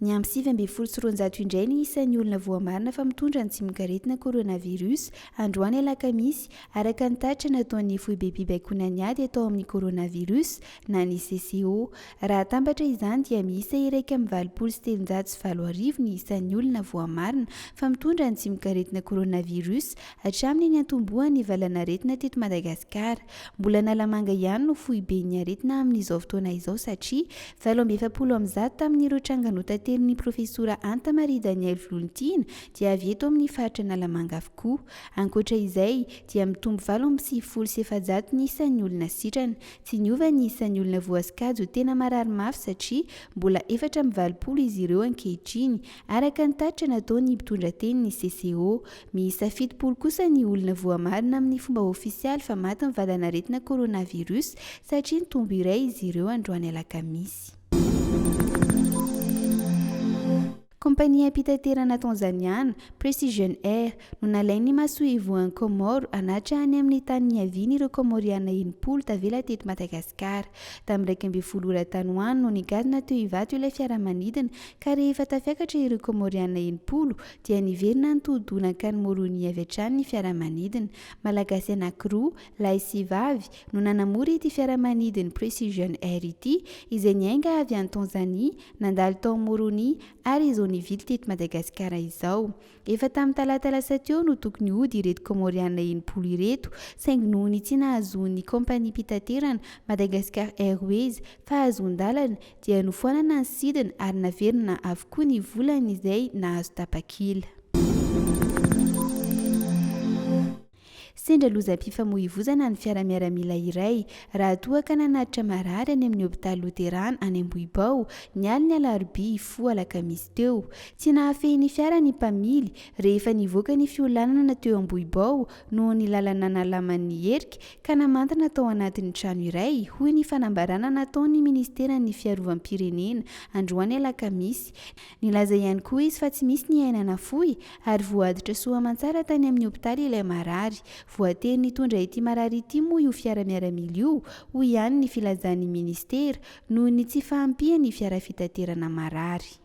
Ny amin'ny 7 indray ny isan'ny olona voamarina fa mitondra ny tsimok'aretina koronavirus androany alakamisy araka ny tatra nataon'ny foibe Baikonaniady atao amin'ny koronavirus na ny CCO. Raha tambatra izany dia miisa 1,780 ny isan'ny olona voamarina fa mitondra ny tsimok'aretina koronavirus hatramin'ny antombohan'ny valanaretina teto Madagasikara. Mbola nalamanga ihany no foiben'ny aretina amin'izao fotoana izao satria 770 tamin'ireo tranganota ny profesora Anta Maria Daniel Volontina dia avy eto amin'ny faritra Nalamanga avokoa. Ankoatra izay dia mitombo 770 ny isan'ny olona sitrana. Tsy niova ny isan'ny olona voasikajo tena marary mafy satria mbola 420 izy ireo ankehitriny araka ny tatra nataon'ny mpitondra teny ny CCO. Miisa 70 kosa ny olona voamarina amin'ny fomba ofisialy fa maty ny valanaretina koronavirus satria nitombo iray izy ireo androany alakamisy. Kompania mpitaterana tanzaniana Precision Air no nalain'ny masoa Comore hanatra any amin'ny tany niaviany ireo komoriana 10 tavela teto Madagasikara. Tamin'ny 12 tanoany no nigadona teo ivato ilay fiaramanidina ka rehefa tafiakatra ireo komoriana 10 dia niverina nitodonakany Moroni avy hatrany ny fiaramanidina. Malagasy anankiroa lahy sy vavy no nanamora ity fiaramanidina Precision Air ity izay niainga avy any Tanzania nandalo tao Moroni ary izao nivily teto Madagasikara izao. Efa tamin'ny talata lasa teo no tokony hody ireto komoriana 10 ireto saingy nohony tsy nahazoan'ny kompania mpitaterana Madagascar Airways fahazon-dalana dia nofoanana ny sidina ary naverina avokoa ny volana izay nahazo tapakila. Sendra lozam-pifamoivoizana ny fiara-miaramila iray raha toa ka nanatitra marary any amin'ny hopitaly Loterana any Ambohibao ny aliny alarobia fo alakamisy teo. Tsy nahafehin'ny fiara ny mpamily rehefa nivoaka ny fiolanana teo Ambohibao noho ny lalana nalaman'ny herika ka namantana tao anatin'ny trano iray hoy ny fanambarana nataon'ny ministeran'ny fiarovam-pirenena androany alakamisy. Nilaza ihany koa izy fa tsy misy ny ainana fohy ary voaditra soamantsara tany amin'ny hopitaly ilay marary. Voatery nitondra ity marary ity moa io fiara-miaramila io ho ihany ny filazan'ny ministera noho ny tsy fahampian'ny fiara fitaterana marary.